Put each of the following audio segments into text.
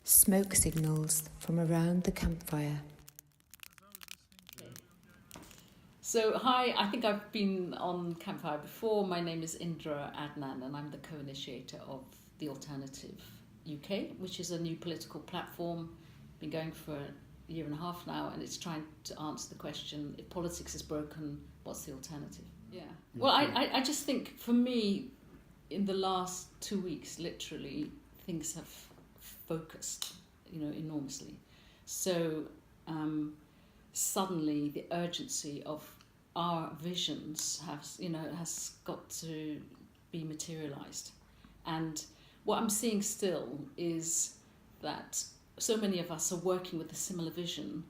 Smoke signals from around the campfire. So, hi, I think I've been on Campfire before. My name is Indra Adnan, and I'm the co-initiator of The Alternative UK, which is a new political platform, been going for a year and a half now, and it's trying to answer the question, if politics is broken, what's the alternative? Yeah. Well, I just think, for me, in the last 2 weeks, literally, things have focused, enormously. So, suddenly the urgency of our visions has got to be materialized. And what I'm seeing still is that so many of us are working with a similar vision,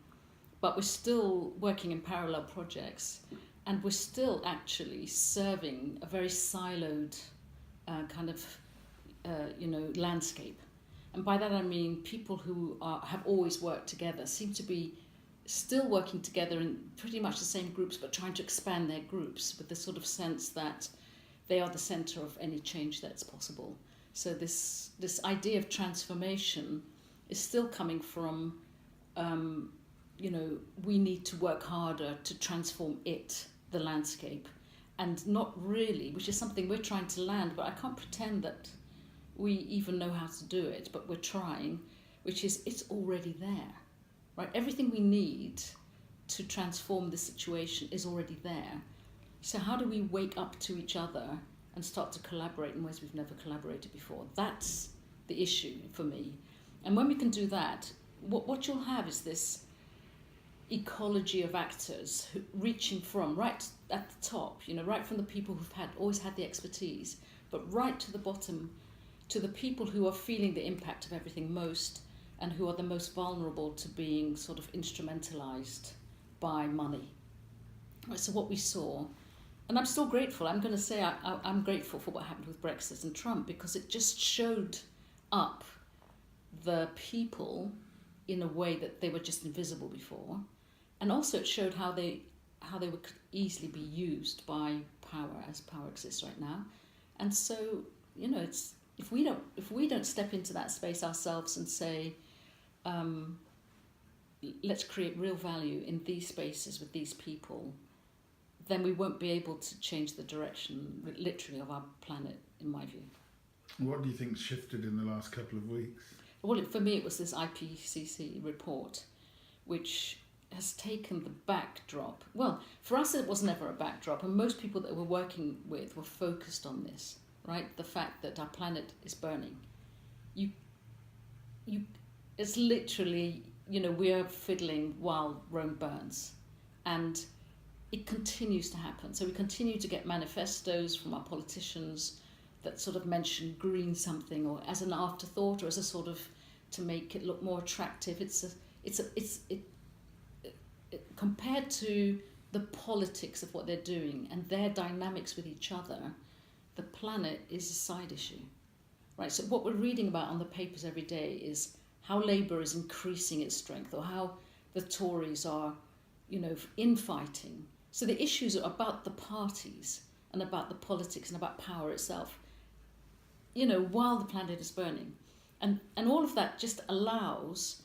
but we're still working in parallel projects, and we're still actually serving a very siloed landscape. And by that I mean people who have always worked together seem to be still working together in pretty much the same groups, but trying to expand their groups with the sort of sense that they are the center of any change that's possible. So this idea of transformation is still coming from, we need to work harder to transform the landscape, and not really, which is something we're trying to land, but I can't pretend that we even know how to do it, but we're trying, which is it's already there. Right, everything we need to transform the situation is already there. So how do we wake up to each other and start to collaborate in ways we've never collaborated before? That's the issue for me. And when we can do that, what you'll have is this ecology of actors reaching from right at the top, right from the people who've always had the expertise, but right to the bottom, to the people who are feeling the impact of everything most, and who are the most vulnerable to being sort of instrumentalized by money. Right, so what we saw, and I'm still grateful, I'm going to say I'm grateful for what happened with Brexit and Trump, because it just showed up the people in a way that they were just invisible before, and also it showed how they could easily be used by power, as power exists right now. And so, it's if we don't step into that space ourselves and say, let's create real value in these spaces with these people, then we won't be able to change the direction, literally, of our planet, in my view. What do you think shifted in the last couple of weeks? Well, for me, it was this IPCC report, which has taken the backdrop. Well, for us, it was never a backdrop, and most people that we're working with were focused on this, right? The fact that our planet is burning. It's literally, we are fiddling while Rome burns. And it continues to happen. So we continue to get manifestos from our politicians that sort of mention green something, or as an afterthought, or as a sort of to make it look more attractive. Compared to the politics of what they're doing and their dynamics with each other, the planet is a side issue, right? So what we're reading about on the papers every day is how Labour is increasing its strength, or how the Tories are, infighting. So the issues are about the parties and about the politics and about power itself, while the planet is burning. And all of that just allows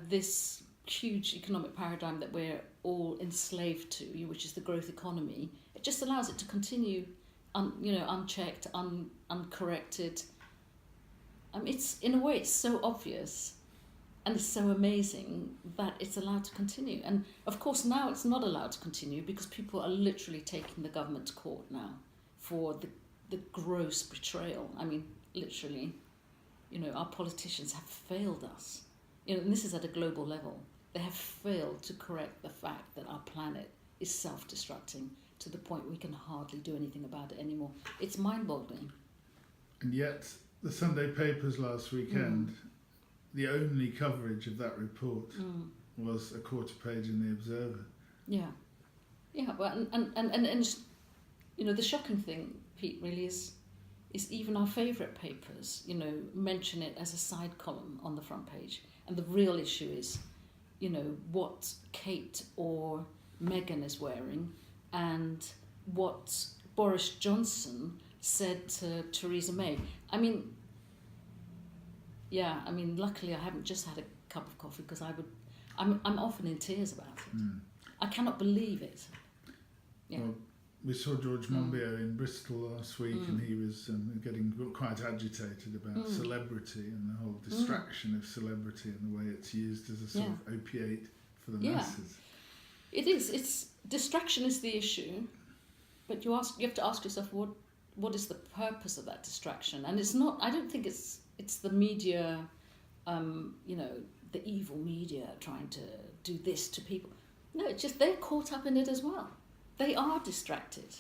this huge economic paradigm that we're all enslaved to, which is the growth economy. It just allows it to continue unchecked, uncorrected. It's, in a way, it's so obvious and it's so amazing that it's allowed to continue. And of course now it's not allowed to continue, because people are literally taking the government to court now for the gross betrayal. I mean, literally, our politicians have failed us. And this is at a global level. They have failed to correct the fact that our planet is self-destructing to the point we can hardly do anything about it anymore. It's mind-boggling. And yet, the Sunday papers last weekend, the only coverage of that report was a quarter page in The Observer. Yeah. Well, and the shocking thing, Pete, really is even our favourite papers, mention it as a side column on the front page. And the real issue is, what Kate or Meghan is wearing, and what Boris Johnson said to Theresa May. I mean, Yeah, I mean, luckily I haven't just had a cup of coffee because I'm often in tears about it. I cannot believe it. Yeah. Well, we saw George Monbiot in Bristol last week, and he was getting quite agitated about celebrity and the whole distraction of celebrity and the way it's used as a sort of opiate for the masses. It is. It's distraction is the issue, but you have to ask yourself what is the purpose of that distraction? And it's not. I don't think it's the media, the evil media trying to do this to people. No, it's just they're caught up in it as well. They are distracted.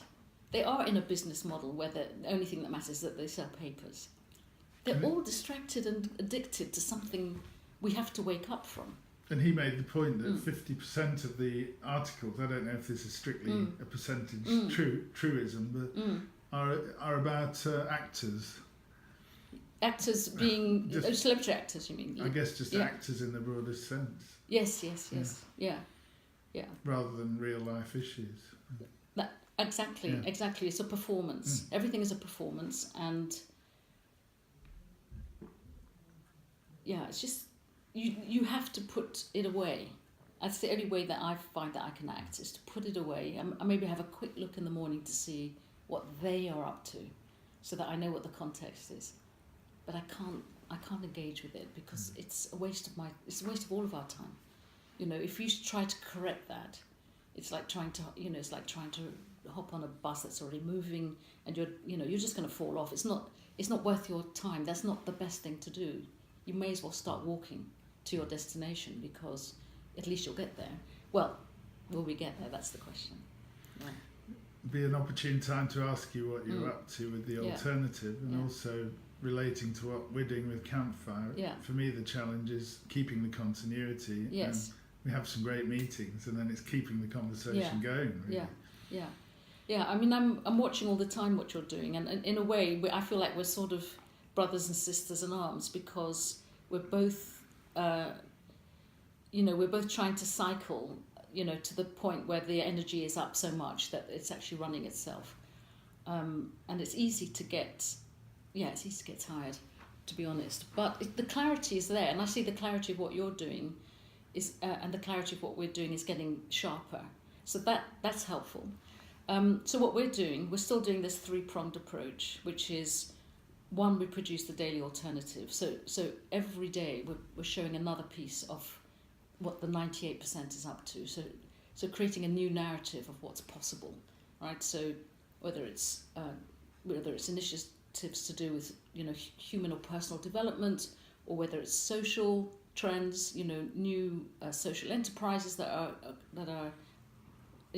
They are in a business model where the only thing that matters is that they sell papers. They're all distracted and addicted to something we have to wake up from. And he made the point that 50% of the articles, I don't know if this is strictly a percentage truism, but are about actors. Actors being celebrity actors, you mean? I guess just actors in the broadest sense. Yes. Yeah. Rather than real life issues. Exactly. It's a performance. Everything is a performance, and it's just you have to put it away. That's the only way that I find that I can act, is to put it away. I maybe have a quick look in the morning to see what they are up to, so that I know what the context is. But I can't engage with it because it's a waste of all of our time. If you try to correct that, it's like trying to hop on a bus that's already moving, and you're just going to fall off. It's not worth your time. That's not the best thing to do. You may as well start walking to your destination, because at least you'll get there. Well, will we get there? That's the question. Yeah. Be an opportune time to ask you what you're up to with the alternative, and also relating to what we're doing with Campfire. Yeah. For me, the challenge is keeping the continuity. Yes. And we have some great meetings, and then it's keeping the conversation going. Really. Yeah. I mean, I'm watching all the time what you're doing, and in a way, I feel like we're sort of brothers and sisters in arms, because we're both, we're both trying to cycle, to the point where the energy is up so much that it's actually running itself, and it's easy to get tired, to be honest. But the clarity is there, and I see the clarity of what you're doing is, and the clarity of what we're doing is getting sharper. So that's helpful. So what we're still doing this three-pronged approach, which is, one, we produce the daily alternative. So every day we're showing another piece of what the 98% is up to. So creating a new narrative of what's possible, right? So whether it's initiatives to do with human or personal development, or whether it's social trends, new social enterprises that are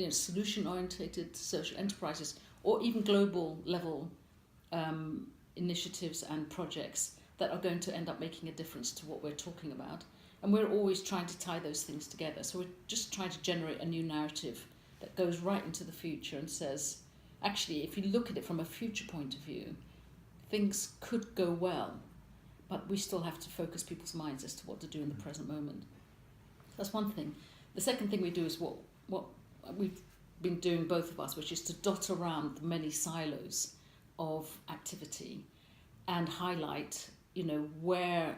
solution orientated social enterprises, or even global level initiatives and projects that are going to end up making a difference to what we're talking about. And we're always trying to tie those things together. So we're just trying to generate a new narrative that goes right into the future and says, actually, if you look at it from a future point of view, things could go well, but we still have to focus people's minds as to what to do in the present moment. That's one thing. The second thing we do is what we've been doing, both of us, which is to dot around the many silos of activity and highlight, where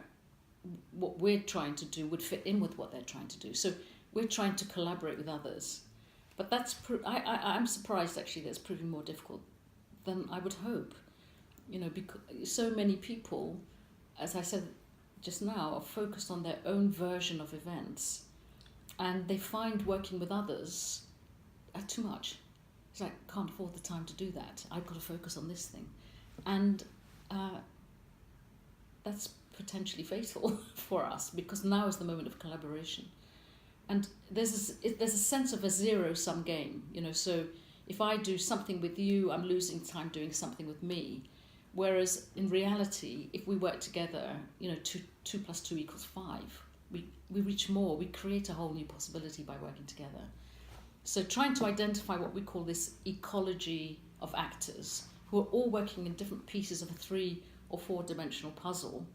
what we're trying to do would fit in with what they're trying to do. So we're trying to collaborate with others, but I'm surprised actually that it's proving more difficult than I would hope. Because so many people, as I said just now, are focused on their own version of events, and they find working with others too much. It's like, can't afford the time to do that. I've got to focus on this thing, and that's potentially fatal for us, because now is the moment of collaboration, and there's a sense of a zero-sum game. So if I do something with you, I'm losing time doing something with me. Whereas in reality, if we work together, 2 + 2 = 5. We reach more. We create a whole new possibility by working together. So trying to identify what we call this ecology of actors, who are all working in different pieces of a 3 or 4 dimensional puzzle,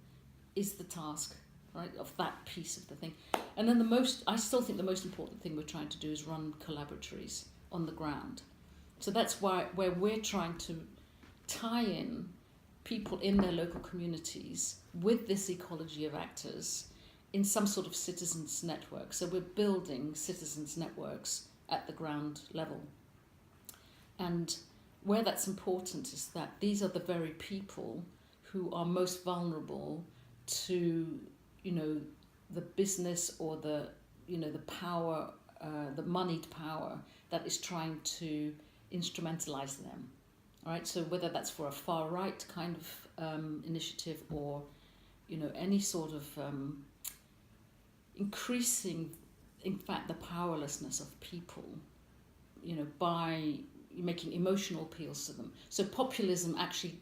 is the task, right, of that piece of the thing. And then I still think the most important thing we're trying to do is run collaboratories on the ground. So that's where we're trying to tie in people in their local communities with this ecology of actors in some sort of citizens network. So we're building citizens networks at the ground level. And where that's important is that these are the very people who are most vulnerable to, the business or the power, the moneyed power that is trying to instrumentalize them. All right, so whether that's for a far right kind of initiative or, any sort of increasing, in fact, the powerlessness of people, by making emotional appeals to them. So populism actually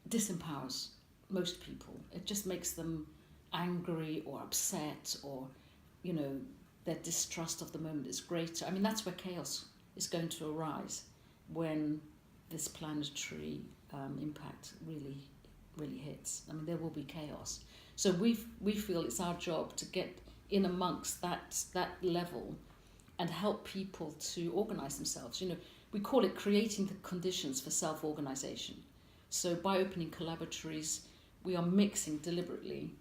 disempowers most people. It just makes them angry or upset, or, their distrust of the moment is greater. I mean, that's where chaos is going to arise when this planetary impact really hits. I mean, there will be chaos. So we feel it's our job to get in amongst that level and help people to organise themselves. We call it creating the conditions for self-organisation. So by opening collaboratories, we are mixing deliberately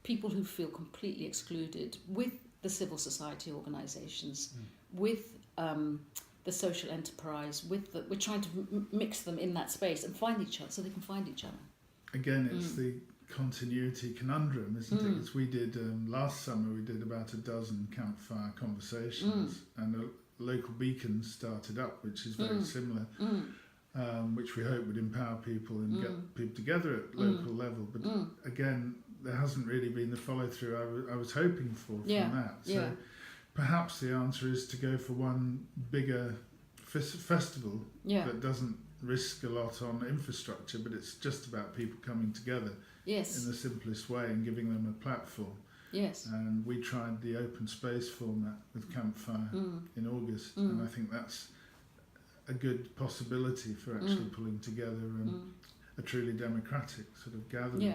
people who feel completely excluded with the civil society organisations, with the social enterprise, we're trying to mix them in that space and find each other so they can find each other. Again, it's the continuity conundrum, isn't it? Because we did, last summer, we did about a dozen campfire conversations, and a local beacon started up, which is very similar, which we hope would empower people and get people together at local level. But again, there hasn't really been the follow-through I was hoping for from that. So perhaps the answer is to go for one bigger festival that doesn't risk a lot on infrastructure, but it's just about people coming together in the simplest way and giving them a platform. Yes. And we tried the open space format with Campfire in August, and I think that's a good possibility for actually pulling together a truly democratic sort of gathering. Yeah.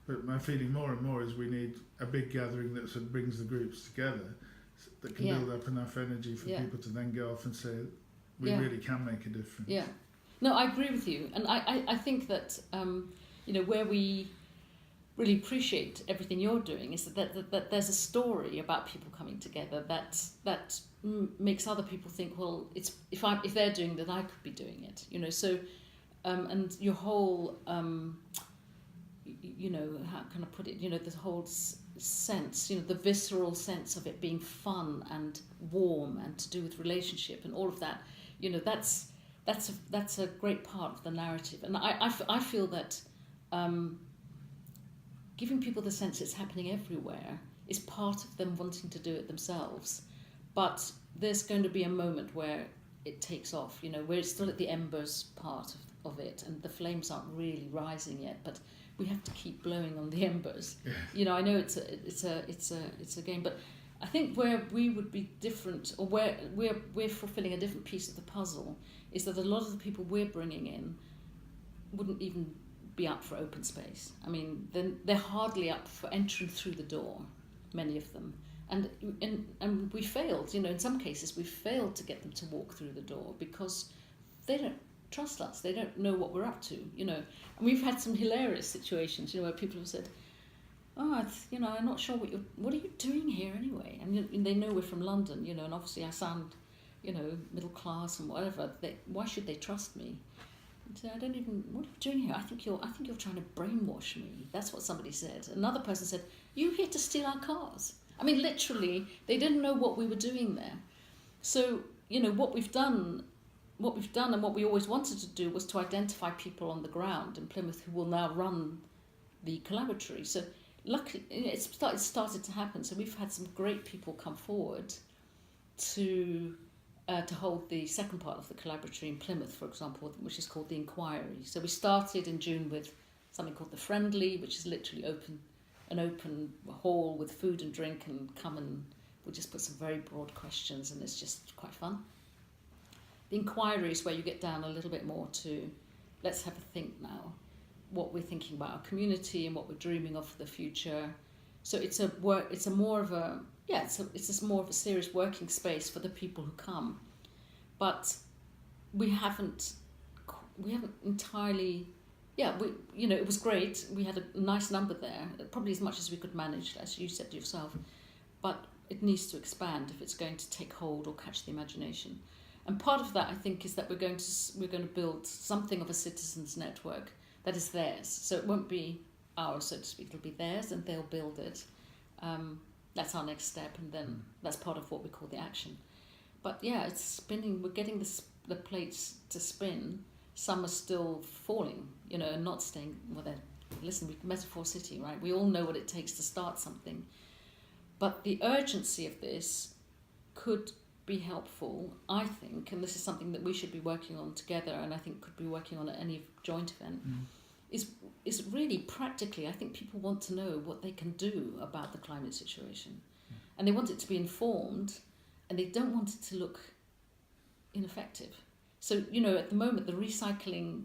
But my feeling more and more is we need a big gathering that sort of brings the groups together, that can build up enough energy for people to then go off and say, we really can make a difference. Yeah. No, I agree with you. And I think that, where we really appreciate everything you're doing is that there's a story about people coming together that makes other people think, well, it's if they're doing that, I could be doing it. So and your whole how can I put it, the whole sense, the visceral sense of it being fun and warm and to do with relationship and all of that, that's a great part of the narrative. And I feel that giving people the sense it's happening everywhere is part of them wanting to do it themselves. But there's going to be a moment where it takes off, we're still at the embers part of it, and the flames aren't really rising yet, but we have to keep blowing on the embers. I know it's a game, but I think where we would be different, or where we're fulfilling a different piece of the puzzle, is that a lot of the people we're bringing in wouldn't even be up for open space. I mean, they're hardly up for entering through the door, many of them. And we failed, in some cases we failed to get them to walk through the door because they don't trust us. They don't know what we're up to, And we've had some hilarious situations, where people have said, "Oh, I'm not sure what are you doing here anyway?" And they know we're from London, and obviously I sound, middle class and whatever. Why should they trust me? So I don't even. What are you doing here? I think you're trying to brainwash me. That's what somebody said. Another person said, "You here to steal our cars?" I mean, literally, they didn't know what we were doing there. So what we've done, and what we always wanted to do was to identify people on the ground in Plymouth who will now run the collaboratory. So luckily, it started to happen. So we've had some great people come forward to hold the second part of the collaboratory in Plymouth, for example, which is called the Inquiry. So we started in June with something called the Friendly, which is literally an open hall with food and drink, and come and we'll just put some very broad questions, and it's just quite fun. The Inquiry is where you get down a little bit more to, let's have a think now, what we're thinking about our community and what we're dreaming of for the future. So it's more of a serious working space for the people who come, but we haven't entirely, it was great. We had a nice number there, probably as much as we could manage, as you said yourself. But it needs to expand if it's going to take hold or catch the imagination. And part of that, I think, is that we're going to build something of a citizens' network that is theirs. So it won't be ours, so to speak. It'll be theirs, and they'll build it. That's our next step, and then that's part of what we call the action. But yeah, it's spinning. We're getting the plates to spin. Some are still falling, and not staying. Well, listen, metaphor city, right? We all know what it takes to start something. But the urgency of this could be helpful, I think, and this is something that we should be working on together, and I think could be working on at any joint event, is really practically, I think people want to know what they can do about the climate situation. And they want it to be informed, and they don't want it to look ineffective. So, at the moment, the recycling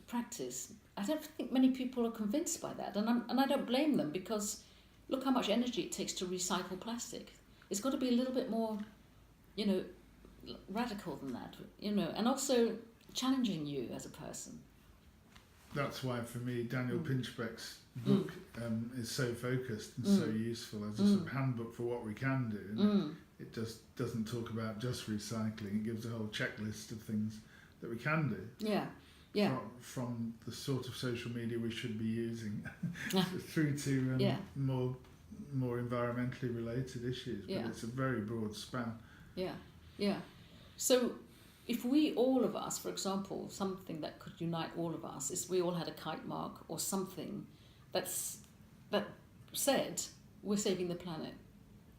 practice, I don't think many people are convinced by that, and I don't blame them, because look how much energy it takes to recycle plastic. It's got to be a little bit more, radical than that, and also challenging you as a person. That's why, for me, Daniel Pinchbeck's book is so focused and so useful as a sort of handbook for what we can do. And it just doesn't talk about just recycling. It gives a whole checklist of things that we can do. Yeah. From the sort of social media we should be using through to more environmentally related issues. But it's a very broad span. Yeah. So if we, all of us, for example, something that could unite all of us is we all had a kite mark or something that said we're saving the planet.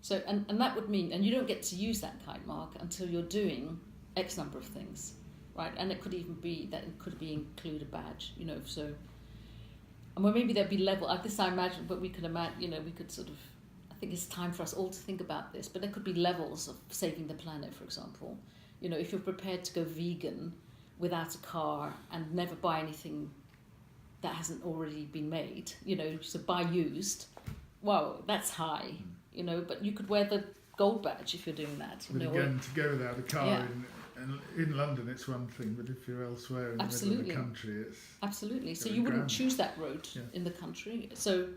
So and that would mean, and you don't get to use that kite mark until you're doing X number of things, right? And it could even be that it could include a badge, so. And well, maybe there'd be level. This I imagine, but we could imagine, we could sort of. I think it's time for us all to think about this. But there could be levels of saving the planet, for example. If you're prepared to go vegan without a car and never buy anything that hasn't already been made, so buy used. Wow, that's high, But you could wear the gold badge if you're doing that. But again, to go without a car in London, it's one thing, but if you're elsewhere in the middle of the country, it's absolutely. So you wouldn't choose that road in the country. So,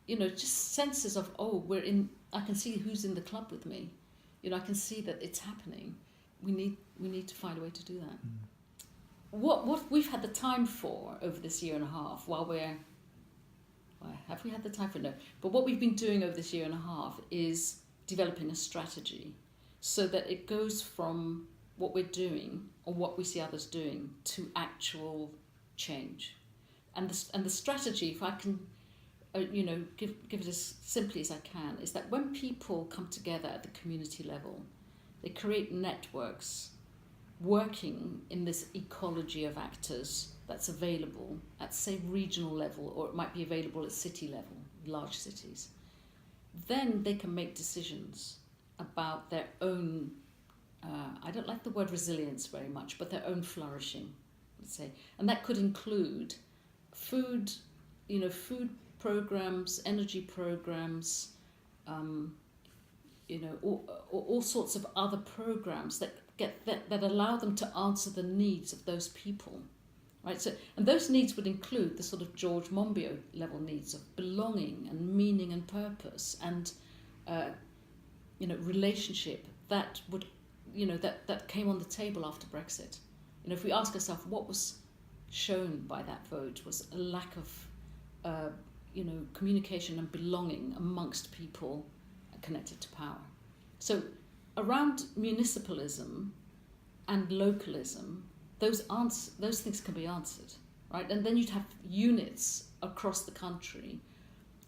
just senses of I can see who's in the club with me. I can see that it's happening. We need to find a way to do that. What we've had the time for over this year and a half, have we had the time for? No. But what we've been doing over this year and a half is developing a strategy so that it goes from what we're doing or what we see others doing to actual change. And the strategy, if I can, give it as simply as I can, is that when people come together at the community level, they create networks working in this ecology of actors that's available at, say, regional level, or it might be available at city level, large cities. Then they can make decisions about their own, I don't like the word resilience very much, but their own flourishing, let's say. And that could include food programs, energy programs, all sorts of other programs that allow them to answer the needs of those people, right? So, and those needs would include the sort of George Monbiot level needs of belonging and meaning and purpose and relationship that would that came on the table after Brexit. If we ask ourselves what was shown by that vote was a lack of communication and belonging amongst people connected to power. So around municipalism and localism, those things can be answered, right? And then you'd have units across the country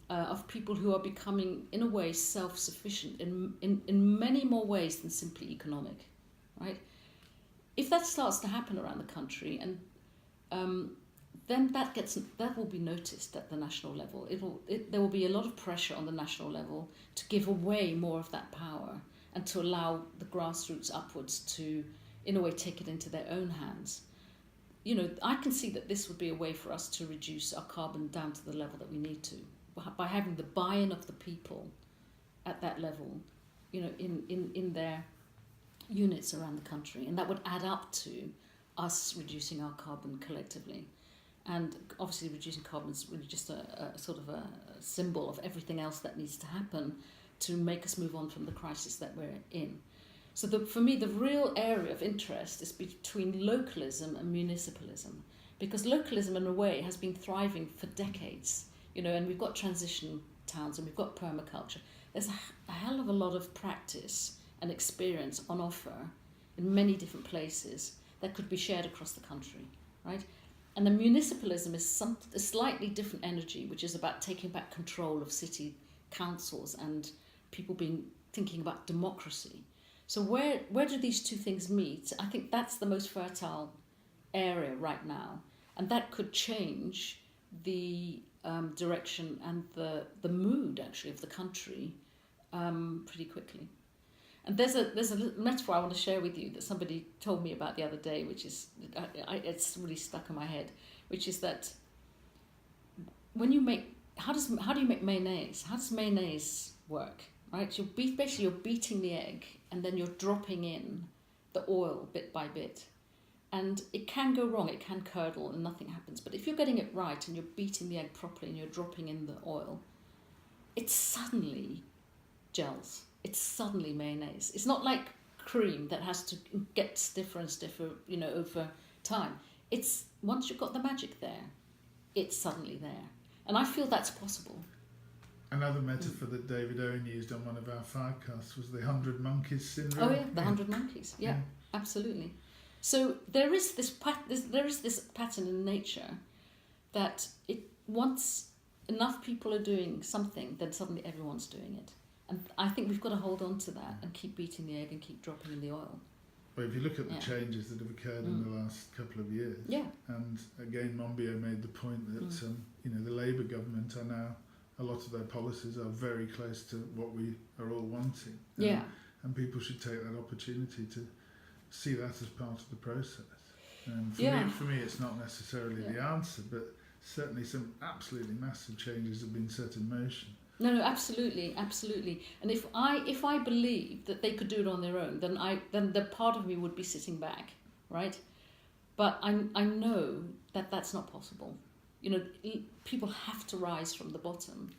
of people who are becoming, in a way, self-sufficient in many more ways than simply economic, right? If that starts to happen around the country, and then that will be noticed at the national level. There will be a lot of pressure on the national level to give away more of that power and to allow the grassroots upwards to, in a way, take it into their own hands. I can see that this would be a way for us to reduce our carbon down to the level that we need to, by having the buy-in of the people at that level, in their units around the country, and that would add up to us reducing our carbon collectively. And obviously reducing carbon is really just a sort of a symbol of everything else that needs to happen to make us move on from the crisis that we're in. So for me, the real area of interest is between localism and municipalism, because localism in a way has been thriving for decades, and we've got transition towns and we've got permaculture. There's a hell of a lot of practice and experience on offer in many different places that could be shared across the country, right? And the municipalism is a slightly different energy, which is about taking back control of city councils and people thinking about democracy. So where do these two things meet? I think that's the most fertile area right now, and that could change the direction and the mood actually of the country pretty quickly. And there's a metaphor I want to share with you that somebody told me about the other day, which is it's really stuck in my head, which is that when you make how do you make mayonnaise? How does mayonnaise work? Right, you're beating the egg and then you're dropping in the oil bit by bit, and it can go wrong. It can curdle and nothing happens. But if you're getting it right and you're beating the egg properly and you're dropping in the oil, it suddenly gels. It's suddenly mayonnaise. It's not like cream that has to get stiffer and stiffer, over time. It's once you've got the magic there, it's suddenly there. And I feel that's possible. Another metaphor that David Owen used on one of our Firecasts was the 100 monkeys syndrome. Oh yeah, the 100 monkeys. Yeah, absolutely. So there is this pattern in nature that once enough people are doing something, then suddenly everyone's doing it. And I think we've got to hold on to that and keep beating the egg and keep dropping in the oil. Well, if you look at the changes that have occurred in the last couple of years, and again, Monbiot made the point that the Labour government are now, a lot of their policies are very close to what we are all wanting. And people should take that opportunity to see that as part of the process. And for me, it's not necessarily the answer, but certainly some absolutely massive changes have been set in motion. No, absolutely. And if I believed that they could do it on their own, then the part of me would be sitting back, right? But I know that that's not possible. People have to rise from the bottom,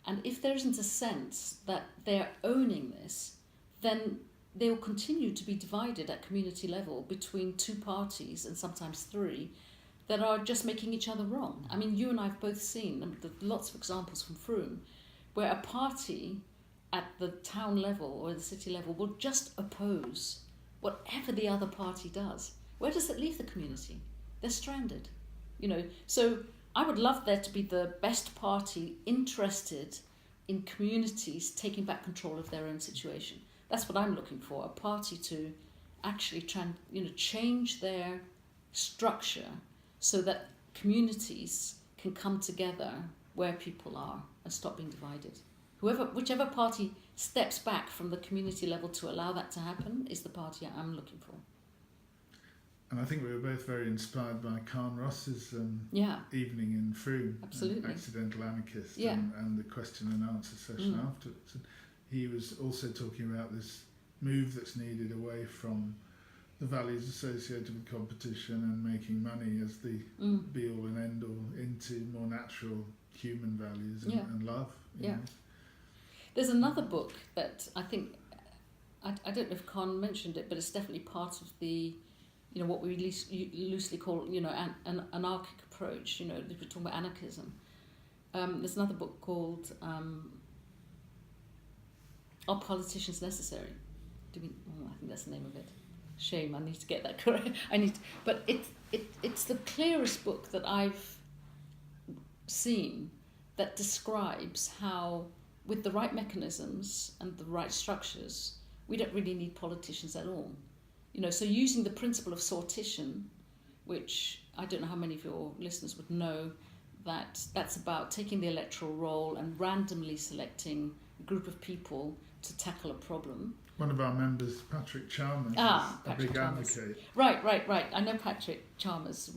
and if there isn't a sense that they're owning this, then they will continue to be divided at community level between two parties and sometimes three that are just making each other wrong. I mean, you and I have both seen lots of examples from Frome where a party at the town level or the city level will just oppose whatever the other party does. Where does it leave the community? They're stranded, So I would love there to be the best party interested in communities taking back control of their own situation. That's what I'm looking for, a party to actually change their structure so that communities can come together where people are and stop being divided. Whichever party steps back from the community level to allow that to happen is the party I'm looking for. And I think we were both very inspired by Karen Ross's evening in Frome, Accidental Anarchist, and the question and answer session afterwards. And he was also talking about this move that's needed away from the values associated with competition and making money as the be-all and end-all into more natural human values and love. You know? There's another book that I think, I don't know if Khan mentioned it, but it's definitely part of the, what we loosely call, an anarchic approach, if we're talking about anarchism. There's another book called Are Politicians Necessary? I think that's the name of it. Shame, I need to get that correct. But it's the clearest book that I've seen that describes how, with the right mechanisms and the right structures, we don't really need politicians at all. So using the principle of sortition, which I don't know how many of your listeners would know, that's about taking the electoral roll and randomly selecting a group of people to tackle a problem. One of our members, Patrick Chalmers, is a big advocate. Right. I know Patrick Chalmers.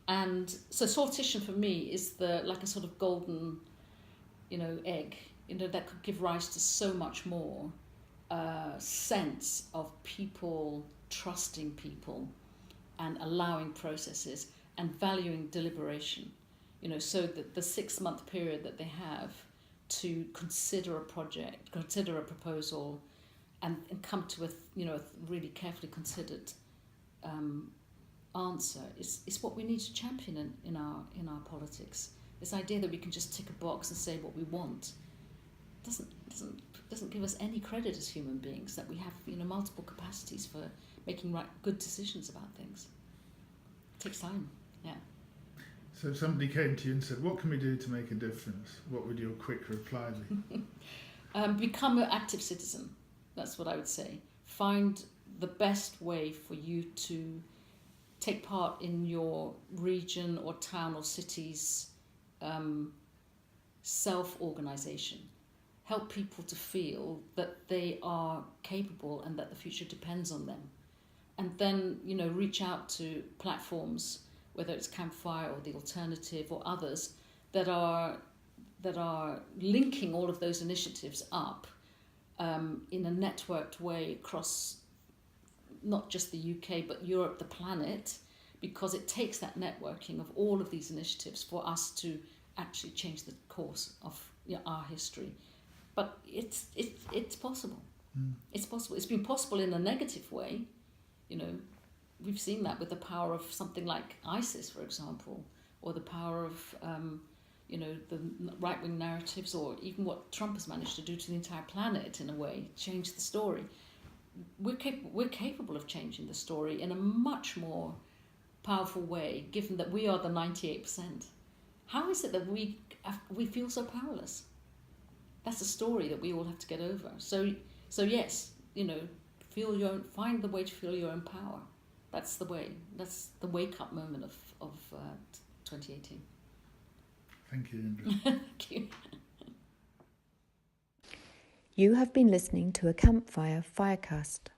And so sortition for me is like a sort of golden, egg, that could give rise to so much more sense of people trusting people and allowing processes and valuing deliberation. So that the 6-month period that they have to consider a project, consider a proposal, and come to a really carefully considered answer is what we need to champion in our politics. This idea that we can just tick a box and say what we want doesn't give us any credit as human beings, that we have multiple capacities for making good decisions about things. It takes time. Yeah. So if somebody came to you and said, what can we do to make a difference? What would your quick reply be? Become an active citizen. That's what I would say. Find the best way for you to take part in your region or town or city's self-organisation. Help people to feel that they are capable and that the future depends on them. And then, reach out to platforms, whether it's Campfire or The Alternative or others, that are linking all of those initiatives up in a networked way across not just the UK but Europe, the planet, because it takes that networking of all of these initiatives for us to actually change the course of our history. But it's possible. It's possible. It's been possible in a negative way. We've seen that with the power of something like ISIS, for example, or the power of the right-wing narratives, or even what Trump has managed to do to the entire planet in a way, change the story. We're capable of changing the story in a much more powerful way, given that we are the 98%. How is it that we feel so powerless? That's a story that we all have to get over. So yes, find the way to feel your own power. That's the way. That's the wake-up moment of 2018. Thank you, Indra. Thank you. You have been listening to a Campfire Firecast.